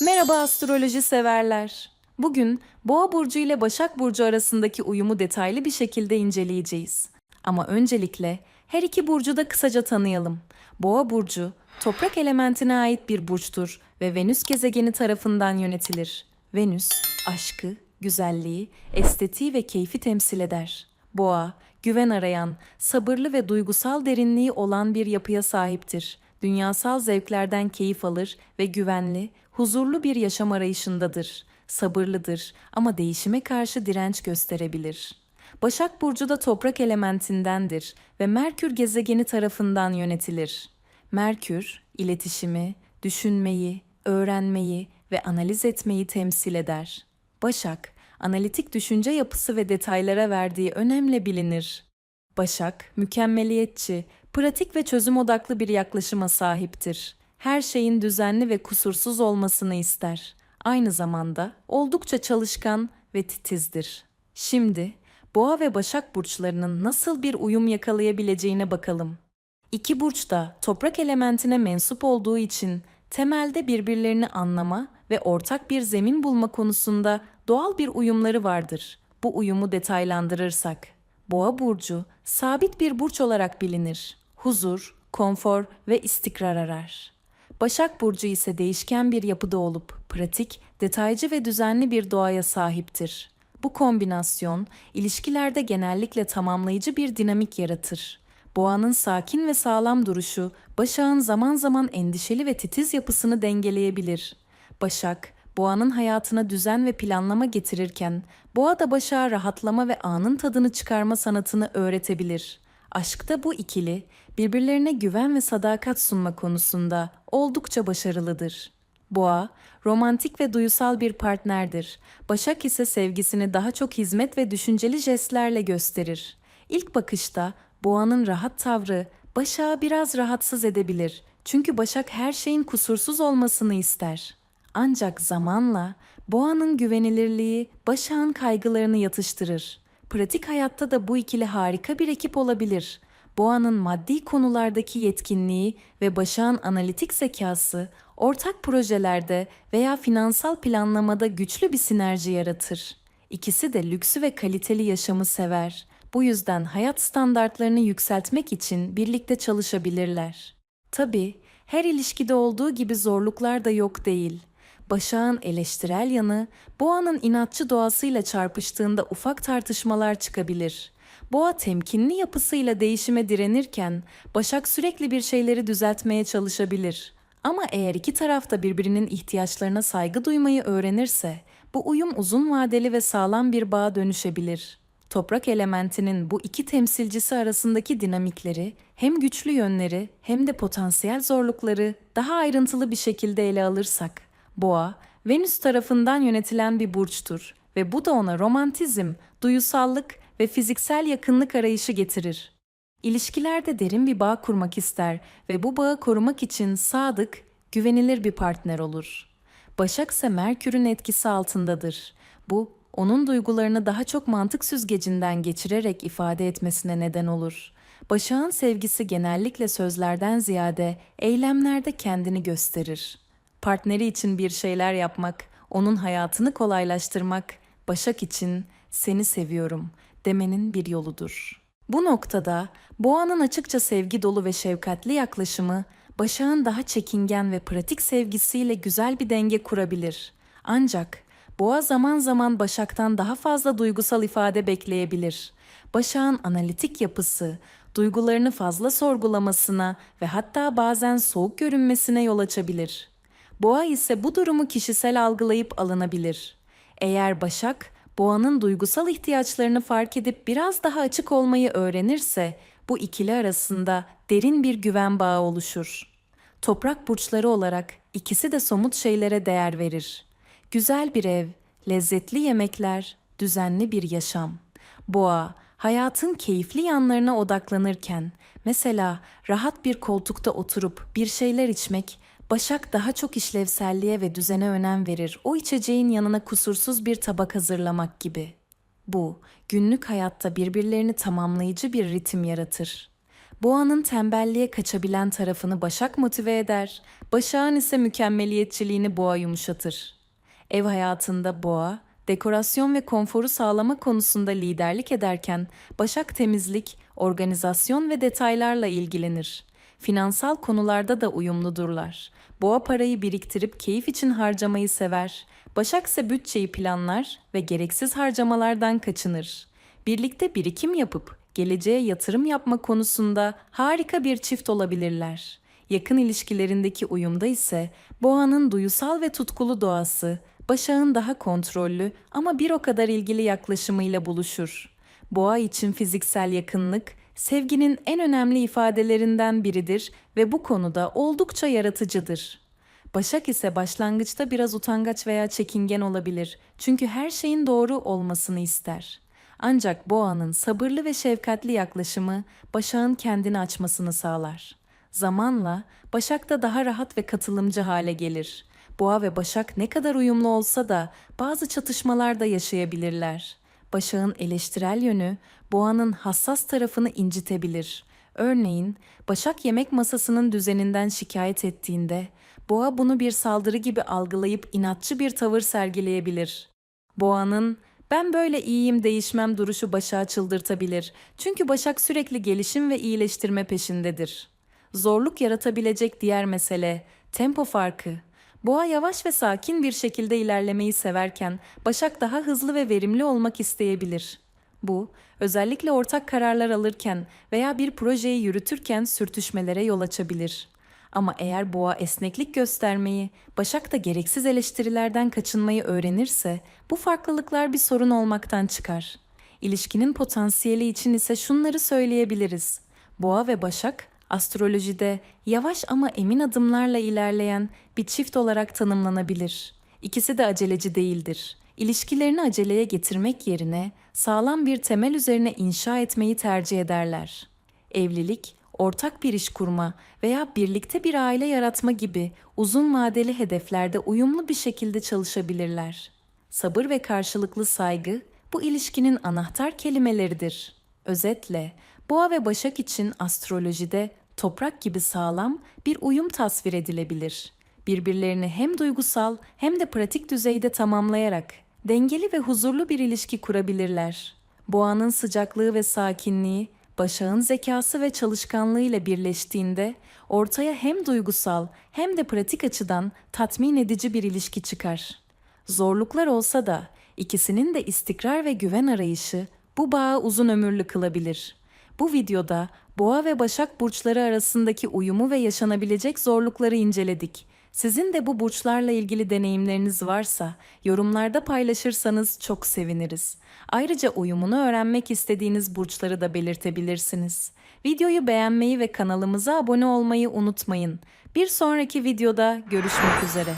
Merhaba astroloji severler. Bugün Boğa burcu ile Başak burcu arasındaki uyumu detaylı bir şekilde inceleyeceğiz. Ama öncelikle her iki burcu da kısaca tanıyalım. Boğa burcu toprak elementine ait bir burçtur ve Venüs gezegeni tarafından yönetilir. Venüs aşkı, güzelliği, estetiği ve keyfi temsil eder. Boğa, güven arayan, sabırlı ve duygusal derinliği olan bir yapıya sahiptir. Dünyasal zevklerden keyif alır ve güvenli, huzurlu bir yaşam arayışındadır. Sabırlıdır ama değişime karşı direnç gösterebilir. Başak Burcu da toprak elementindendir ve Merkür gezegeni tarafından yönetilir. Merkür, iletişimi, düşünmeyi, öğrenmeyi ve analiz etmeyi temsil eder. Başak, analitik düşünce yapısı ve detaylara verdiği önemle bilinir. Başak, mükemmeliyetçi, pratik ve çözüm odaklı bir yaklaşıma sahiptir. Her şeyin düzenli ve kusursuz olmasını ister. Aynı zamanda oldukça çalışkan ve titizdir. Şimdi Boğa ve Başak burçlarının nasıl bir uyum yakalayabileceğine bakalım. İki burç da toprak elementine mensup olduğu için temelde birbirlerini anlama ve ortak bir zemin bulma konusunda doğal bir uyumları vardır. Bu uyumu detaylandırırsak, Boğa burcu sabit bir burç olarak bilinir. Huzur, konfor ve istikrar arar. Başak burcu ise değişken bir yapıda olup pratik, detaycı ve düzenli bir doğaya sahiptir. Bu kombinasyon ilişkilerde genellikle tamamlayıcı bir dinamik yaratır. Boğanın sakin ve sağlam duruşu, Başak'ın zaman zaman endişeli ve titiz yapısını dengeleyebilir. Başak, Boğanın hayatına düzen ve planlama getirirken, Boğa da Başak'a rahatlama ve anın tadını çıkarma sanatını öğretebilir. Aşkta bu ikili, birbirlerine güven ve sadakat sunma konusunda oldukça başarılıdır. Boğa, romantik ve duysal bir partnerdir. Başak ise sevgisini daha çok hizmet ve düşünceli jestlerle gösterir. İlk bakışta Boğa'nın rahat tavrı Başak'ı biraz rahatsız edebilir. Çünkü Başak her şeyin kusursuz olmasını ister. Ancak zamanla Boğa'nın güvenilirliği Başak'ın kaygılarını yatıştırır. Pratik hayatta da bu ikili harika bir ekip olabilir. Boğa'nın maddi konulardaki yetkinliği ve Başak'ın analitik zekası ortak projelerde veya finansal planlamada güçlü bir sinerji yaratır. İkisi de lüksü ve kaliteli yaşamı sever. Bu yüzden hayat standartlarını yükseltmek için birlikte çalışabilirler. Tabii her ilişkide olduğu gibi zorluklar da yok değil. Başak'ın eleştirel yanı, Boğa'nın inatçı doğasıyla çarpıştığında ufak tartışmalar çıkabilir. Boğa temkinli yapısıyla değişime direnirken, Başak sürekli bir şeyleri düzeltmeye çalışabilir. Ama eğer iki taraf da birbirinin ihtiyaçlarına saygı duymayı öğrenirse, bu uyum uzun vadeli ve sağlam bir bağa dönüşebilir. Toprak elementinin bu iki temsilcisi arasındaki dinamikleri, hem güçlü yönleri hem de potansiyel zorlukları daha ayrıntılı bir şekilde ele alırsak, Boğa, Venüs tarafından yönetilen bir burçtur ve bu da ona romantizm, duyusallık ve fiziksel yakınlık arayışı getirir. İlişkilerde derin bir bağ kurmak ister ve bu bağı korumak için sadık, güvenilir bir partner olur. Başak ise Merkür'ün etkisi altındadır. Bu, onun duygularını daha çok mantık süzgecinden geçirerek ifade etmesine neden olur. Başak'ın sevgisi genellikle sözlerden ziyade eylemlerde kendini gösterir. Partneri için bir şeyler yapmak, onun hayatını kolaylaştırmak, Başak için seni seviyorum demenin bir yoludur. Bu noktada Boğa'nın açıkça sevgi dolu ve şefkatli yaklaşımı, Başak'ın daha çekingen ve pratik sevgisiyle güzel bir denge kurabilir. Ancak Boğa zaman zaman Başak'tan daha fazla duygusal ifade bekleyebilir. Başak'ın analitik yapısı, duygularını fazla sorgulamasına ve hatta bazen soğuk görünmesine yol açabilir. Boğa ise bu durumu kişisel algılayıp alınabilir. Eğer Başak, Boğanın duygusal ihtiyaçlarını fark edip biraz daha açık olmayı öğrenirse, bu ikili arasında derin bir güven bağı oluşur. Toprak burçları olarak ikisi de somut şeylere değer verir. Güzel bir ev, lezzetli yemekler, düzenli bir yaşam. Boğa, hayatın keyifli yanlarına odaklanırken, mesela rahat bir koltukta oturup bir şeyler içmek, Başak daha çok işlevselliğe ve düzene önem verir. O içeceğin yanına kusursuz bir tabak hazırlamak gibi. Bu, günlük hayatta birbirlerini tamamlayıcı bir ritim yaratır. Boğanın tembelliğe kaçabilen tarafını Başak motive eder, Başak'ın ise mükemmeliyetçiliğini Boğa yumuşatır. Ev hayatında Boğa, dekorasyon ve konforu sağlama konusunda liderlik ederken Başak temizlik, organizasyon ve detaylarla ilgilenir. Finansal konularda da uyumludurlar. Boğa parayı biriktirip keyif için harcamayı sever. Başak ise bütçeyi planlar ve gereksiz harcamalardan kaçınır. Birlikte birikim yapıp geleceğe yatırım yapma konusunda harika bir çift olabilirler. Yakın ilişkilerindeki uyumda ise Boğanın duygusal ve tutkulu doğası, Başak'ın daha kontrollü ama bir o kadar ilgili yaklaşımıyla buluşur. Boğa için fiziksel yakınlık, sevginin en önemli ifadelerinden biridir ve bu konuda oldukça yaratıcıdır. Başak ise başlangıçta biraz utangaç veya çekingen olabilir çünkü her şeyin doğru olmasını ister. Ancak Boğa'nın sabırlı ve şefkatli yaklaşımı Başak'ın kendini açmasını sağlar. Zamanla Başak da daha rahat ve katılımcı hale gelir. Boğa ve Başak ne kadar uyumlu olsa da bazı çatışmalar da yaşayabilirler. Başak'ın eleştirel yönü Boğa'nın hassas tarafını incitebilir. Örneğin Başak yemek masasının düzeninden şikayet ettiğinde Boğa bunu bir saldırı gibi algılayıp inatçı bir tavır sergileyebilir. Boğa'nın "ben böyle iyiyim değişmem" duruşu Başak'ı çıldırtabilir. Çünkü Başak sürekli gelişim ve iyileştirme peşindedir. Zorluk yaratabilecek diğer mesele tempo farkı. Boğa yavaş ve sakin bir şekilde ilerlemeyi severken Başak daha hızlı ve verimli olmak isteyebilir. Bu, özellikle ortak kararlar alırken veya bir projeyi yürütürken sürtüşmelere yol açabilir. Ama eğer Boğa esneklik göstermeyi, Başak da gereksiz eleştirilerden kaçınmayı öğrenirse bu farklılıklar bir sorun olmaktan çıkar. İlişkinin potansiyeli için ise şunları söyleyebiliriz. Boğa ve Başak, astrolojide yavaş ama emin adımlarla ilerleyen bir çift olarak tanımlanabilir. İkisi de aceleci değildir. İlişkilerini aceleye getirmek yerine sağlam bir temel üzerine inşa etmeyi tercih ederler. Evlilik, ortak bir iş kurma veya birlikte bir aile yaratma gibi uzun vadeli hedeflerde uyumlu bir şekilde çalışabilirler. Sabır ve karşılıklı saygı bu ilişkinin anahtar kelimeleridir. Özetle, Boğa ve Başak için astrolojide toprak gibi sağlam bir uyum tasvir edilebilir. Birbirlerini hem duygusal hem de pratik düzeyde tamamlayarak dengeli ve huzurlu bir ilişki kurabilirler. Boğanın sıcaklığı ve sakinliği, Başak'ın zekası ve çalışkanlığıyla birleştiğinde ortaya hem duygusal hem de pratik açıdan tatmin edici bir ilişki çıkar. Zorluklar olsa da ikisinin de istikrar ve güven arayışı bu bağı uzun ömürlü kılabilir. Bu videoda Boğa ve Başak burçları arasındaki uyumu ve yaşanabilecek zorlukları inceledik. Sizin de bu burçlarla ilgili deneyimleriniz varsa yorumlarda paylaşırsanız çok seviniriz. Ayrıca uyumunu öğrenmek istediğiniz burçları da belirtebilirsiniz. Videoyu beğenmeyi ve kanalımıza abone olmayı unutmayın. Bir sonraki videoda görüşmek üzere.